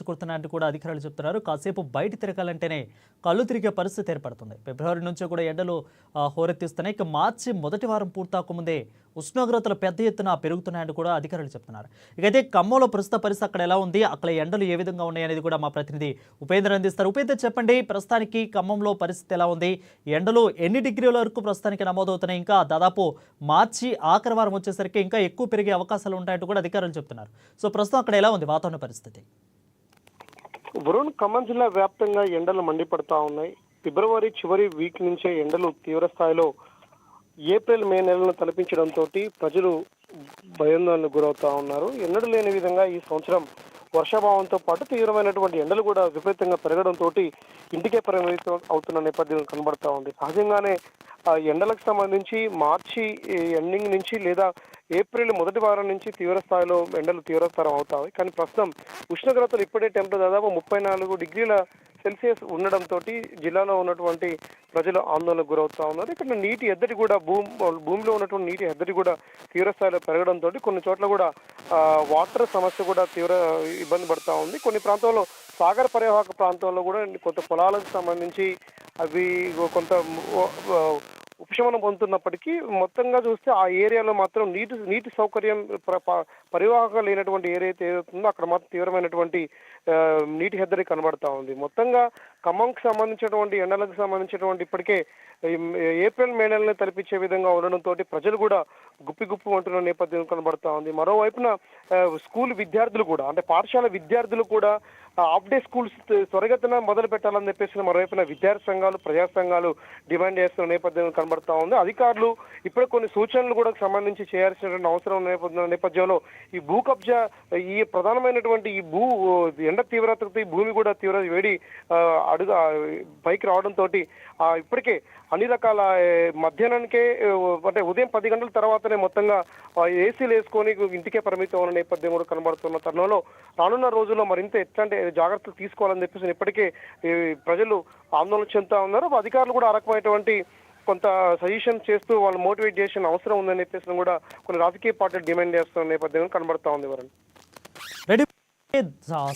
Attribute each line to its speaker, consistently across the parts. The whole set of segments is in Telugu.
Speaker 1: కుడుతున్నాయంటూ కూడా అధికారులు చెప్తున్నారు. కాసేపు బయట తిరగాలంటేనే కళ్ళు తిరిగే పరిస్థితి ఏర్పడుతుంది. ఫిబ్రవరి నుంచి కూడా ఎండలు హోరెత్తిస్తున్నాయి. ఇక మార్చి మొదటి వారం పూర్తవకముందే ఉష్ణోగ్రతలు పెద్ద ఎత్తున పెరుగుతున్నాయని కూడా అధికారులు చెప్తున్నారు. ఇకైతే ఖమ్మంలో ప్రస్తుత పరిస్థితి అక్కడ ఎలా ఉంది, అక్కడ ఎండలు ఏ విధంగా ఉన్నాయి కూడా మా ప్రతినిధి ఉపేంద్ర అందిస్తారు. ఉపేంద్ర చెప్పండి, ప్రస్తుతానికి ఖమ్మంలో పరిస్థితి ఎలా ఉంది, ఎండలు ఎన్ని డిగ్రీల వరకు ప్రస్తుతానికి నమోదవుతున్నాయి, ఇంకా దాదాపు మార్చి ఆఖరి వారం వచ్చేసరికి ఇంకా ఎక్కువ పెరిగే అవకాశాలు ఉంటాయంటూ కూడా అధికారులు చెప్తున్నారు. సో ప్రస్తుతం అక్కడ ఎలా ఉంది వాతావరణ పరిస్థితి?
Speaker 2: వరుణ్, ఖమ్మం జిల్లా వ్యాప్తంగా ఎండలు మండిపడతా ఉన్నాయి. ఫిబ్రవరి చివరి వీక్ నుంచే ఎండలు తీవ్ర స్థాయిలో ఏప్రిల్ మే నెలను తలపించడంతో ప్రజలు భయాందోళనకు గురవుతా ఉన్నారు. ఎన్నడూ లేని విధంగా ఈ సంవత్సరం వర్షాభావంతో పాటు తీవ్రమైనటువంటి ఎండలు కూడా విపరీతంగా పెరగడంతో ఇంటికే పరిమితం అవుతున్న నేపథ్యం కనబడతా ఉంది. సహజంగానే ఎండలకు సంబంధించి మార్చి ఎండింగ్ నుంచి లేదా ఏప్రిల్ మొదటి వారం నుంచి తీవ్ర స్థాయిలో ఎండలు తీవ్రతరం అవుతాయి. కానీ ప్రస్తుతం ఉష్ణోగ్రతలు ఇప్పుడే టెంపరేచర్ దాదాపు 34 డిగ్రీల సెల్సియస్ ఉండడంతో జిల్లాలో ఉన్నటువంటి ప్రజలు ఆందోళనకు గురవుతా ఉన్నారు. ఇక్కడ నీటి ఎద్దడి కూడా భూమిలో ఉన్నటువంటి నీటి ఎద్దడి కూడా తీవ్ర స్థాయిలో పెరగడంతో కొన్ని చోట్ల కూడా వాటర్ సమస్య కూడా తీవ్ర ఇబ్బంది పడతా ఉంది. కొన్ని ప్రాంతాల్లో సాగర్ పరివాహక ప్రాంతంలో కూడా కొంత పొలాలకు సంబంధించి అవి కొంత ఉపశమనం పొందుతున్నప్పటికీ మొత్తంగా చూస్తే ఆ ఏరియాలో మాత్రం నీటి సౌకర్యం పరివాహక లేనటువంటి ఏరియా ఏదైతుందో అక్కడ మాత్రం తీవ్రమైనటువంటి నీటి హెద్దడి కనబడతా ఉంది. మొత్తంగా ఖమ్మంకి సంబంధించినటువంటి ఎండలకు సంబంధించినటువంటి ఇప్పటికే ఏప్రిల్ మే నెలని తలపించే విధంగా ఉండడంతో ప్రజలు కూడా గుప్పిగుప్పు అంటున్న నేపథ్యం కనబడతా ఉంది. మరోవైపున స్కూల్ విద్యార్థులు కూడా, అంటే పాఠశాల విద్యార్థులు కూడా హాఫ్ డే స్కూల్స్ త్వరగతిన మొదలు పెట్టాలని చెప్పేసి మరోవైపున విద్యార్థి సంఘాలు, ప్రజా సంఘాలు డిమాండ్ చేస్తున్న నేపథ్యం కనబడతా ఉంది. అధికారులు ఇప్పుడు కొన్ని సూచనలు కూడా సంబంధించి చేయాల్సినటువంటి అవసరం నేపథ్యంలో ఈ భూ కబ్జా, ఈ ప్రధానమైనటువంటి ఈ ఎండ తీవ్రతతో ఈ భూమి కూడా తీవ్ర వేడి పైకి రావడంతో ఇప్పటికే అన్ని రకాల మధ్యాహ్నానికే, అంటే ఉదయం 10 గంటల తర్వాతనే మొత్తంగా ఏసీలు వేసుకొని ఇంటికే పరిమితం ఉన్న నేపథ్యం కూడా కనబడుతున్న తరుణంలో రానున్న రోజుల్లో మరింత ఎట్లాంటి జాగ్రత్తలు తీసుకోవాలని చెప్పేసి ఇప్పటికే ప్రజలు ఆందోళన చెందుతా ఉన్నారు. అధికారులు కూడా ఆ రకమైనటువంటి కొంత సజెషన్ చేస్తూ వాళ్ళు మోటివేట్ చేసిన అవసరం ఉందని చెప్పేసి కూడా కొన్ని రాజకీయ పార్టీలు డిమాండ్ చేస్తున్న నేపథ్యం కనబడతా ఉంది. వరుణ్,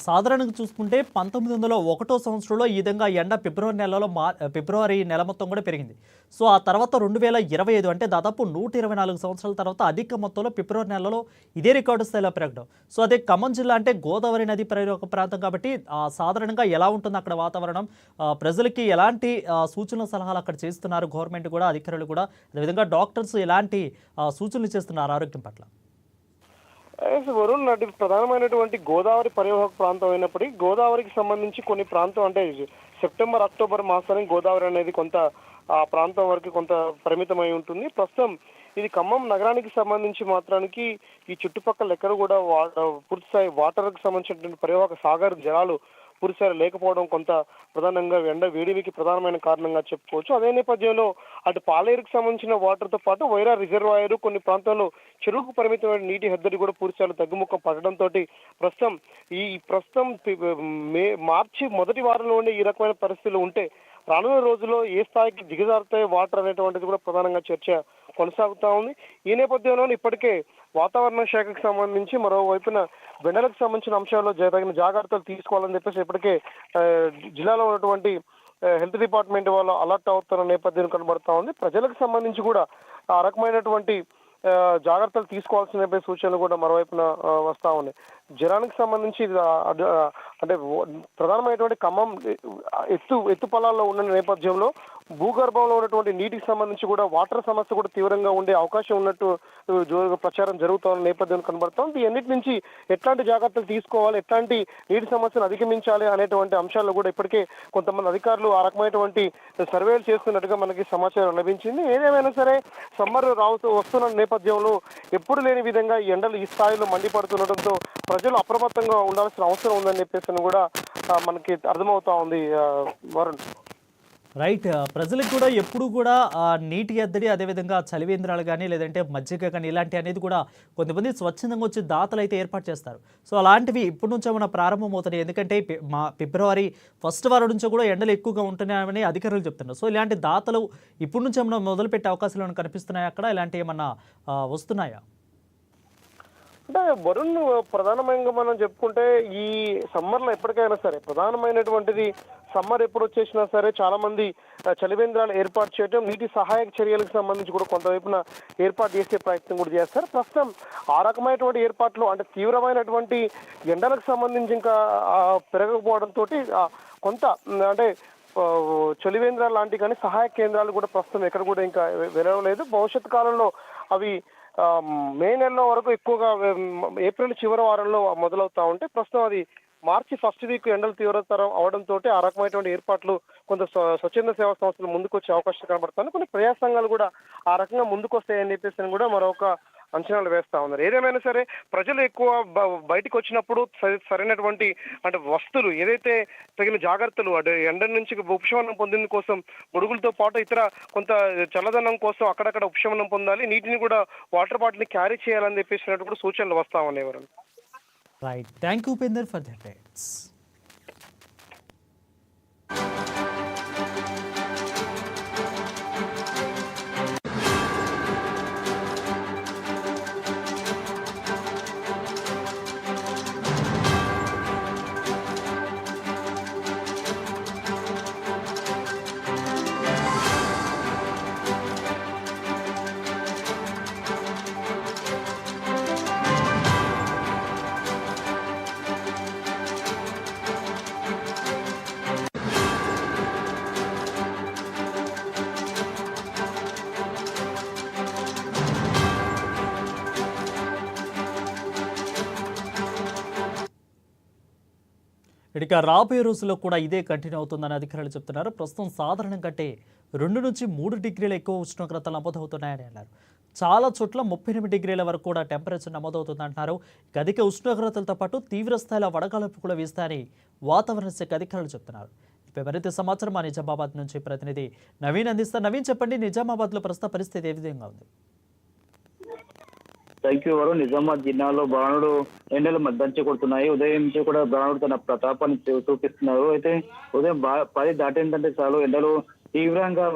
Speaker 1: సాధారణంగా చూసుకుంటే 1901 సంవత్సరంలో ఈ విధంగా ఎండ ఫిబ్రవరి నెల మొత్తం కూడా పెరిగింది. సో ఆ తర్వాత 2025 అంటే దాదాపు 124 సంవత్సరాల తర్వాత అధిక మొత్తంలో ఫిబ్రవరి నెలలో ఇదే రికార్డు స్థాయిలో పెరగడం. సో అదే ఖమ్మం జిల్లా అంటే గోదావరి నది పరివాహక ప్రాంతం కాబట్టి సాధారణంగా ఎలా ఉంటుంది అక్కడ వాతావరణం, ప్రజలకి ఎలాంటి సూచనల సలహాలు అక్కడ చేస్తున్నారు గవర్నమెంట్ కూడా, అధికారులు కూడా, అదేవిధంగా డాక్టర్స్ ఎలాంటి సూచనలు చేస్తున్నారు ఆరోగ్యం పట్ల?
Speaker 2: వరుణ్, నాటి ప్రధానమైనటువంటి గోదావరి పరివాహక ప్రాంతం అయినప్పటికీ గోదావరికి సంబంధించి కొన్ని ప్రాంతం, అంటే సెప్టెంబర్ అక్టోబర్ మాసానికి గోదావరి అనేది కొంత ఆ ప్రాంతం వరకు కొంత పరిమితమై ఉంటుంది. ప్రస్తుతం ఇది ఖమ్మం నగరానికి సంబంధించి మాత్రానికి ఈ చుట్టుపక్కల ఎక్కడ కూడా పూర్తిస్థాయి వాటర్కి సంబంధించినటువంటి పరివాహక సాగర్ జలాలు పూర్తిస్థాయి లేకపోవడం కొంత ప్రధానంగా ఎండ వేడిమికి ప్రధానమైన కారణంగా చెప్పుకోవచ్చు. అదే నేపథ్యంలో అటు పాలేరుకు సంబంధించిన వాటర్తో పాటు వైరా రిజర్వాయర్, కొన్ని ప్రాంతాల్లో చెరువుకు పరిమితమైన నీటి హెద్దడి కూడా పూర్తిస్థాయిలో తగ్గుముఖం పడడంతో ప్రస్తుతం మార్చి మొదటి వారంలోనే ఈ రకమైన పరిస్థితులు ఉంటే రానున్న రోజుల్లో ఏ స్థాయికి దిగజారుతాయి వాటర్ అనేటువంటిది కూడా ప్రధానంగా చర్చ కొనసాగుతా ఉంది. ఈ నేపథ్యంలో ఇప్పటికే వాతావరణ శాఖకు సంబంధించి మరోవైపున వెండలకు సంబంధించిన అంశాల్లో తగిన జాగ్రత్తలు తీసుకోవాలని చెప్పేసి ఇప్పటికే జిల్లాలో ఉన్నటువంటి హెల్త్ డిపార్ట్మెంట్ వాళ్ళు అలర్ట్ అవుతున్న నేపథ్యం కనబడతా ఉంది. ప్రజలకు సంబంధించి కూడా ఆ రకమైనటువంటి జాగ్రత్తలు తీసుకోవాల్సిన సూచనలు కూడా మరోవైపున వస్తా ఉన్నాయి. జ్వరానికి సంబంధించి అంటే ప్రధానమైనటువంటి ఖమ్మం ఎత్తు పొలాల్లో ఉన్న నేపథ్యంలో భూగర్భంలో ఉన్నటువంటి నీటికి సంబంధించి కూడా వాటర్ సమస్య కూడా తీవ్రంగా ఉండే అవకాశం ఉన్నట్టు ప్రచారం జరుగుతున్న నేపథ్యం కనబడుతోంది. ఈ అన్నిటి నుంచి ఎట్లాంటి జాగ్రత్తలు తీసుకోవాలి, ఎట్లాంటి నీటి సమస్యను అధిగమించాలి అనేటువంటి అంశాల్లో కూడా ఇప్పటికే కొంతమంది అధికారులు ఆ రకమైనటువంటి సర్వేలు చేస్తున్నట్టుగా మనకి సమాచారం లభించింది. ఏదేమైనా సరే సమ్మర్ వస్తున్న నేపథ్యంలో ఎప్పుడు లేని విధంగా ఈ ఎండలు ఈ స్థాయిలో మండిపడుతుండటంతో ప్రజలు అప్రమత్తంగా ఉండాల్సిన అవసరం ఉందని చెప్పేసి కూడా మనకి అర్థమవుతా ఉంది. వరుణ్,
Speaker 1: రైట్, ప్రజలకు కూడా ఎప్పుడు కూడా నీటి ఎద్దడి, అదేవిధంగా చలివేంద్రాలు కానీ లేదంటే మజ్జిగ కానీ ఇలాంటి అనేది కూడా కొంతమంది స్వచ్ఛందంగా వచ్చి దాతలు అయితే ఏర్పాటు చేస్తారు. సో అలాంటివి ఇప్పటి నుంచే మన ప్రారంభమవుతున్నాయి. ఎందుకంటే ఫిబ్రవరి ఫస్ట్ వారం నుంచి కూడా ఎండలు ఎక్కువగా ఉంటున్నాయని అధికారులు చెప్తున్నారు. సో ఇలాంటి దాతలు ఇప్పటి నుంచే మనం మొదలుపెట్టే అవకాశాలు కనిపిస్తున్నాయి. అక్కడ ఇలాంటి ఏమన్నా వస్తున్నాయా?
Speaker 2: అంటే వరుణ్ ప్రధానంగా మనం చెప్పుకుంటే ఈ సమ్మర్ లో ఎప్పటికైనా సరే ప్రధానమైనటువంటిది సమ్మర్ ఎప్పుడు వచ్చేసినా సరే చాలా మంది చలివేంద్రాలు ఏర్పాటు చేయడం, నీటి సహాయక చర్యలకు సంబంధించి కూడా కొంతవైపున ఏర్పాటు చేసే ప్రయత్నం కూడా చేస్తారు. ప్రస్తుతం ఆ రకమైనటువంటి ఏర్పాట్లు అంటే తీవ్రమైనటువంటి ఎండలకు సంబంధించి ఇంకా పెరగకపోవడంతో కొంత అంటే చలివేంద్రాలు లాంటి కానీ సహాయక కేంద్రాలు కూడా ప్రస్తుతం ఎక్కడ కూడా ఇంకా వెలవలేదు. భవిష్యత్ కాలంలో అవి మే నెలలో వరకు ఎక్కువగా ఏప్రిల్ చివరి వారంలో మొదలవుతా ఉంటే ప్రస్తుతం అది మార్చి ఫస్ట్ వీక్ ఎండలు తీవ్రతరం అవడంతో ఆ రకమైనటువంటి ఏర్పాట్లు కొంత స్వచ్ఛంద సేవా సంస్థలు ముందుకు వచ్చే అవకాశం కనబడుతుంది. కొన్ని ప్రజా సంఘాలు కూడా ఆ రకంగా ముందుకు వస్తాయని చెప్పేసి కూడా మరొక అంచనాలు వేస్తా ఉన్నారు. ఏదేమైనా సరే ప్రజలు ఎక్కువ బయటకు వచ్చినప్పుడు సరైనటువంటి అంటే వస్తువులు ఏదైతే తగిన జాగ్రత్తలు అంటే ఎండ నుంచి ఉపశమనం పొందేందుకు కోసం గొడుగులతో పాటు ఇతర కొంత చల్లదనం కోసం అక్కడక్కడ ఉపశమనం పొందాలి, నీటిని కూడా వాటర్ బాటిల్ని క్యారీ చేయాలని చెప్పేసినట్టు కూడా సూచనలు వస్తా ఉన్నాయి. ఎవరు
Speaker 1: right, thank you Upender for the updates. ఇక రాబోయే రోజుల్లో కూడా ఇదే కంటిన్యూ అవుతుందని అధికారులు చెప్తున్నారు. ప్రస్తుతం సాధారణం కంటే 2 నుంచి 3 డిగ్రీల ఎక్కువ ఉష్ణోగ్రతలు నమోదవుతున్నాయని అన్నారు. చాలా చోట్ల 38 డిగ్రీల వరకు కూడా టెంపరేచర్ నమోదవుతుందంటున్నారు. ఇక అధిక ఉష్ణోగ్రతలతో పాటు తీవ్ర స్థాయిలో వడగాల్పు కూడా వీస్తాయని వాతావరణ శాఖ అధికారులు చెప్తున్నారు. ఇక మరింత సమాచారం మా నిజామాబాద్ నుంచి ప్రతినిధి నవీన్ అందిస్తారు. నవీన్, చెప్పండి, నిజామాబాద్లో ప్రస్తుత పరిస్థితి ఏ విధంగా ఉంది?
Speaker 3: Thank you Varun. నిజామాబాద్ జిల్లాలో బాణుడు ఎండలు మద్దంచి కొడుతున్నాయి. ఉదయం నుంచి కూడా బాణుడు తన ప్రతాపాన్ని చూపిస్తున్నారు. అయితే ఉదయం 10 దాటేందంటే చాలు ఎండలు తీవ్రంగా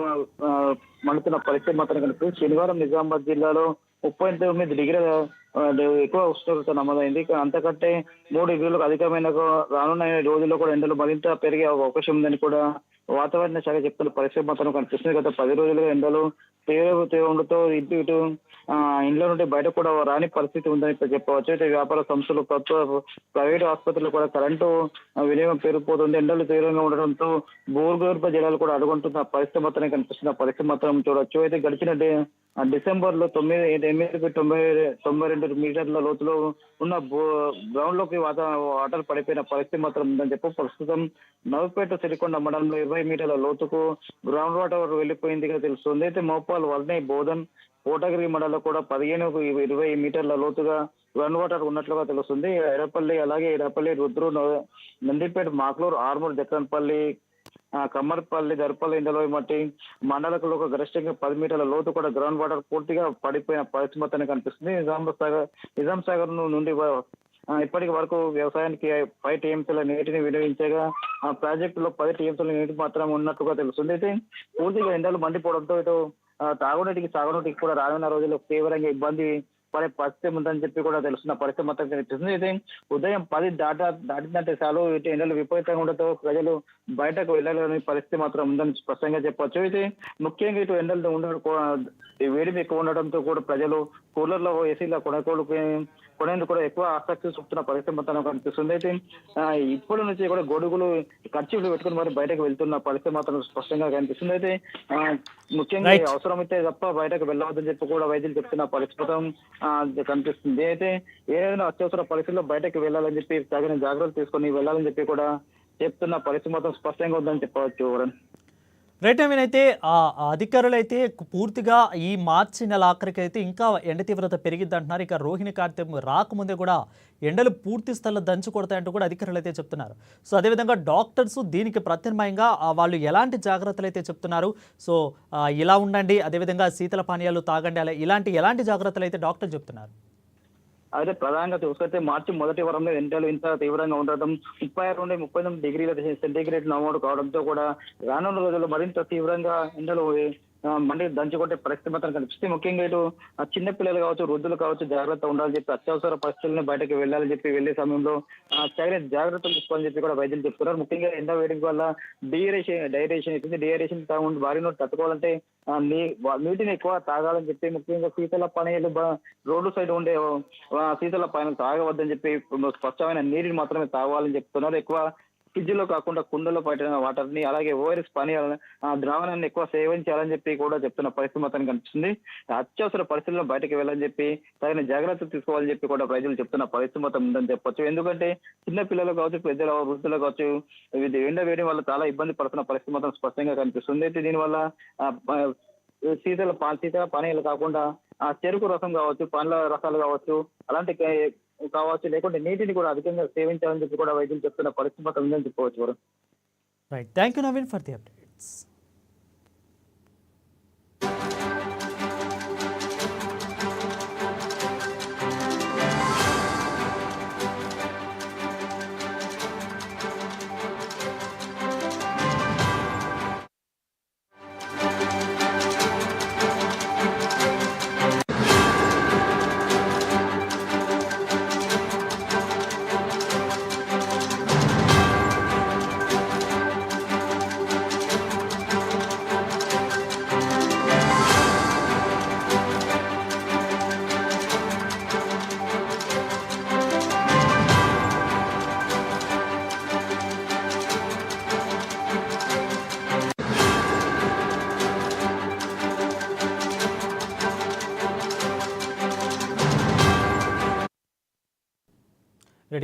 Speaker 3: మండుతున్న పరిస్థితి మాత్రం కనిపిస్తుంది. శనివారం నిజామాబాద్ జిల్లాలో 39 డిగ్రీల ఎక్కువ ఉష్ణోగ్రత నమోదైంది. అంతకంటే 3 డిగ్రీలకు అధికమైన రానున్న రోజుల్లో కూడా ఎండలు మరింత పెరిగే అవకాశం ఉందని కూడా వాతావరణ శాఖ చెప్తున్న పరిస్థితి మాత్రం కనిపిస్తుంది. గత 10 రోజులుగా ఎండలు తీవ్రంతో ఇటు ఇంట్లో నుండి బయట కూడా రాని పరిస్థితి ఉందని చెప్పవచ్చు. అయితే వ్యాపార సంస్థలు, ప్రైవేటు ఆసుపత్రులు కూడా కరెంటు వినియోగం పెరిగిపోతుంది. ఎండలు తీవ్రంగా ఉండడంతో భూగర్భ జలాలు కూడా అడుగుంటున్న పరిస్థితి మాత్రమే కనిపిస్తున్న పరిస్థితి మాత్రం చూడొచ్చు. అయితే గడిచిన డిసెంబర్ లో 92 మీటర్ల లోతులో ఉన్న గ్రౌండ్ లోకి వాటర్ పడిపోయిన పరిస్థితి మాత్రం ఉందని చెప్పు. ప్రస్తుతం నవపేట సిరికొండ మండలంలో 20 మీటర్ల లోతుకు గ్రౌండ్ వాటర్ వెళ్లిపోయిందిగా తెలుస్తుంది. అయితే మోపాల్, వర్ణి, బోధన్, కోటగిరి మండలంలో కూడా 15-20 మీటర్ల లోతుగా గ్రౌండ్ వాటర్ ఉన్నట్లుగా తెలుస్తుంది. ఎర్రపల్లి, రుద్రు, నందిపేట, మాక్లూరు, ఆర్మూర్, జక్కన్పల్లి, కమ్మర్పల్లి, దర్పల్లి, ఇందలోమట్టి మండలకు గరిష్టంగా 10 మీటర్ల లోతు కూడా గ్రౌండ్ వాటర్ పూర్తిగా పడిపోయిన పరిస్థితి మొత్తాన్ని కనిపిస్తుంది. నిజాం సాగర్ నుండి ఇప్పటికి వరకు వ్యవసాయానికి 5 టీఎంసీల నీటిని వినియోగించగా ఆ ప్రాజెక్టులో 10 టీఎంసీల నీటి మాత్రం ఉన్నట్టుగా తెలుస్తుంది. అయితే పూర్తిగా ఎండలు మండిపోవడంతో ఇటు తాగునీటికి, సాగునీటికి కూడా రానున్న రోజుల్లో తీవ్రంగా ఇబ్బంది పడే పరిస్థితి ఉందని చెప్పి కూడా తెలుస్తున్న పరిస్థితి మొత్తం కనిపిస్తుంది. అయితే ఉదయం 10 దాటిందంటే చాలు ఇటు ఎండలు విపరీతంగా ఉండటంతో ప్రజలు బయటకు వెళ్ళాలని పరిస్థితి మాత్రం ఉందని స్పష్టంగా చెప్పొచ్చు. అయితే ముఖ్యంగా ఇటు ఎండలు వేడిమి ఎక్కువ ఉండడంతో కూడా ప్రజలు కూలర్లో, ఏసీలో కొనేందుకు కూడా ఎక్కువ ఆసక్తి చూపుతున్న పరిస్థితి మొత్తం కనిపిస్తుంది. అయితే ఇప్పటి నుంచి కూడా గొడుగులు, ఖర్చులు పెట్టుకుని మరి బయటకు వెళ్తున్న పరిస్థితి మాత్రం స్పష్టంగా కనిపిస్తుంది. అయితే ముఖ్యంగా అవసరమైతే తప్ప బయటకు వెళ్ళవద్దని చెప్పి కూడా వైద్యులు చెప్తున్న పరిస్థితి కనిపిస్తుంది. అయితే ఏదైనా అత్యవసర పరిస్థితుల్లో బయటకు వెళ్ళాలని చెప్పి తగిన జాగ్రత్తలు తీసుకొని వెళ్ళాలని చెప్పి కూడా చెప్తున్న పరిస్థితి మొత్తం స్పష్టంగా ఉందని చెప్పవచ్చు.
Speaker 1: రైట్, నవీన్, అయితే ఆ అధికారులు అయితే పూర్తిగా ఈ మార్చి నెల ఆఖరికి అయితే ఇంకా ఎండ తీవ్రత పెరిగిద్ది అంటున్నారు. ఇక రోహిణి కార్తెం రాకముందే కూడా ఎండలు పూర్తి స్థాయిలో దంచి కొడతాయంటూ కూడా అధికారులు అయితే చెప్తున్నారు. సో అదేవిధంగా డాక్టర్స్ దీనికి ప్రత్యామ్నాయంగా వాళ్ళు ఎలాంటి జాగ్రత్తలు అయితే చెప్తున్నారు? సో ఇలా ఉండండి, అదేవిధంగా శీతల పానీయాలు తాగండి, అలా ఎలాంటి జాగ్రత్తలు అయితే డాక్టర్లు చెప్తున్నారు?
Speaker 3: అయితే ప్రధానంగా చూసుకొస్తే మార్చి మొదటి వారంలో ఎండలు ఇంత తీవ్రంగా ఉండటం 36 నుండి 39 డిగ్రీల సెంటీగ్రేడ్ నమోదు కావడంతో కూడా రానున్న రోజుల్లో మరింత తీవ్రంగా ఎండలు మండి దంచి కొట్టే పరిస్థితి మాత్రం కనిపిస్తుంది. ముఖ్యంగా ఇటు చిన్న పిల్లలు కావచ్చు, వృద్ధులు కావచ్చు జాగ్రత్త ఉండాలని చెప్పి, అత్యవసర పరిస్థితులను బయటకు వెళ్ళాలని చెప్పి వెళ్లే సమయంలో తగిన జాగ్రత్తలు తీసుకోవాలని చెప్పి కూడా వైద్యులు చెప్తున్నారు. ముఖ్యంగా ఎండ వేడికి వల్ల డైరేషన్ అవుతుంది. డీహైడ్రేషన్ బారి నోటి తట్టుకోవాలంటే నీటిని ఎక్కువ తాగాలని చెప్పి, ముఖ్యంగా శీతల పానీయాలు రోడ్డు సైడ్ ఉండే శీతల పానీయాలు తాగవద్దని చెప్పి, స్వచ్ఛమైన నీటిని మాత్రమే తాగాలని చెప్తున్నారు. ఎక్కువ ఫ్రిడ్జ్ లో కాకుండా కుండలో పట్టిన వాటర్ ని, అలాగే ఓఆర్ఎస్ పానీయాలను ద్రావణాన్ని ఎక్కువ సేవించాలని చెప్పి కూడా చెప్తున్న పరిస్థితి మాత్రం కనిపిస్తుంది. అత్యవసర పరిస్థితుల్లో బయటకు వెళ్ళని చెప్పి తగిన జాగ్రత్తలు తీసుకోవాలని చెప్పి కూడా ప్రజలు చెప్తున్న పరిస్థితి మొత్తం ఉందని చెప్పొచ్చు. ఎందుకంటే చిన్న పిల్లలు కావచ్చు, పెద్దలు, వృద్ధులు కావచ్చు, ఇది ఎండ వేయడం వల్ల చాలా ఇబ్బంది పడుతున్న పరిస్థితి మాత్రం స్పష్టంగా కనిపిస్తుంది. అయితే దీనివల్ల శీతల పానీయాలు కాకుండా చెరుకు రసం కావచ్చు, పండ్ల రసాలు కావచ్చు, అలాంటి కావచ్చు, లేకుంటే నీటిని కూడా అధికంగా సేవించాలని చెప్పి కూడా వైద్యులు చెప్తున్న పరిస్థితి మాత్రం ఉందని చెప్పవచ్చు.
Speaker 1: Right, thank you Naveen for the updates.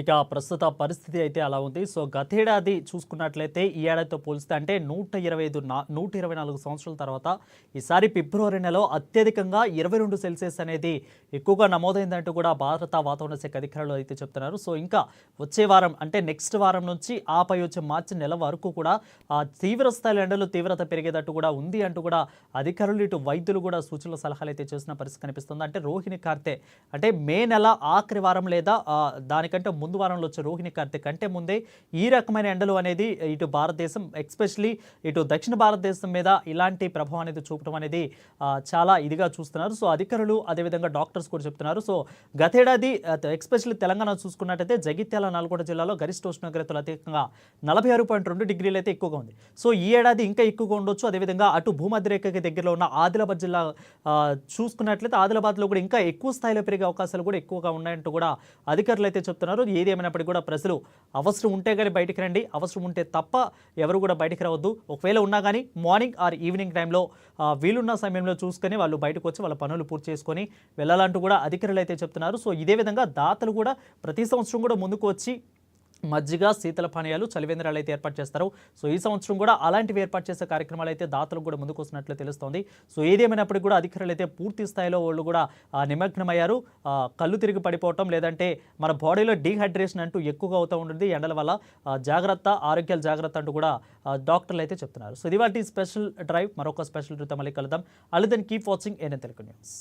Speaker 1: ఇక ప్రస్తుత పరిస్థితి అయితే అలా ఉంది. సో గతేడాది చూసుకున్నట్లయితే ఈ ఏడాదితో పోలిస్తే అంటే 124 సంవత్సరాల తర్వాత ఈసారి ఫిబ్రవరి నెలలో అత్యధికంగా 22 సెల్సియస్ అనేది ఎక్కువగా నమోదైందంటూ కూడా భారత వాతావరణ శాఖ అధికారులు అయితే చెప్తున్నారు. సో ఇంకా వచ్చే వారం అంటే నెక్స్ట్ వారం నుంచి ఆపై వచ్చే మార్చి నెల వరకు కూడా తీవ్ర స్థాయిలో ఎండలు తీవ్రత పెరిగేటట్టు కూడా ఉంది అంటూ కూడా అధికారులు, ఇటు వైద్యులు కూడా సూచనలు సలహాలు అయితే చేసిన పరిస్థితి కనిపిస్తుంది. అంటే రోహిణి కార్తె అంటే మే నెల ఆఖరి వారం లేదా దానికంటే ముందు వారంలో వచ్చే రోహిణి కార్తె కంటే ముందే ఈ రకమైన ఎండలు అనేది ఇటు భారతదేశం ఎస్పెషలీ ఇటు దక్షిణ భారతదేశం మీద ఇలాంటి ప్రభావం అనేది చూపడం అనేది చాలా ఇదిగా చూస్తున్నారు. సో అధికారులు అదేవిధంగా డాక్టర్స్ కూడా చెప్తున్నారు. సో గతేడాది ఎస్పెషల్లీ తెలంగాణ చూసుకున్నట్టయితే జగిత్యాల, నల్గొండ జిల్లాలో గరిష్ట ఉష్ణోగ్రతలు అధికంగా 46.2 డిగ్రీలు అయితే ఎక్కువగా ఉంది. సో ఈ ఏడాది ఇంకా ఎక్కువగా ఉండొచ్చు. అదేవిధంగా అటు భూమధ్యరేఖకి దగ్గరలో ఉన్న ఆదిలాబాద్ జిల్లా చూసుకున్నట్లయితే ఆదిలాబాద్లో కూడా ఇంకా ఎక్కువ స్థాయిలో పెరిగే అవకాశాలు కూడా ఎక్కువగా ఉన్నాయంటూ కూడా అధికారులు అయితే చెప్తున్నారు. ఏది ఏమైనప్పటికీ కూడా ప్రజలు అవసరం ఉంటే కానీ బయటికి రండి, అవసరం ఉంటే తప్ప ఎవరు కూడా బయటికి రావద్దు. ఒకవేళ ఉన్నా కానీ మార్నింగ్ ఆర్ ఈవినింగ్ టైంలో వీలున్న సమయంలో చూసుకొని వాళ్ళు బయటకు వచ్చి వాళ్ళ పనులు పూర్తి చేసుకొని వెళ్ళాలంటూ కూడా అధికారులు అయితే చెప్తున్నారు. సో ఇదే విధంగా దాతలు కూడా ప్రతి సంవత్సరం కూడా ముందుకు వచ్చి మజ్జిగ, శీతల పానీయాలు, చలివేంద్రాలు అయితే ఏర్పాటు చేస్తారు. సో ఈ సంవత్సరం కూడా అలాంటివి ఏర్పాటు చేసే కార్యక్రమాలు అయితే దాతలకు కూడా ముందుకు వస్తున్నట్లు తెలుస్తోంది. సో ఏదేమైనప్పటికీ కూడా అధికారులు అయితే పూర్తి స్థాయిలో వాళ్ళు కూడా నిమగ్నమయ్యారు. కళ్ళు తిరిగి పడిపోవటం లేదంటే మన బాడీలో డీహైడ్రేషన్ అంటూ ఎక్కువగా అవుతూ ఉంటుంది ఎండల వల్ల. జాగ్రత్త, ఆరోగ్యాల జాగ్రత్త అంటూ కూడా డాక్టర్లు అయితే చెప్తున్నారు. సో ఇది వాటి స్పెషల్ డ్రైవ్. మరొక స్పెషల్ డ్రైవ్తో మళ్ళీ కలుద్దాం. అలిదన్ keep watching ANN Telugu news.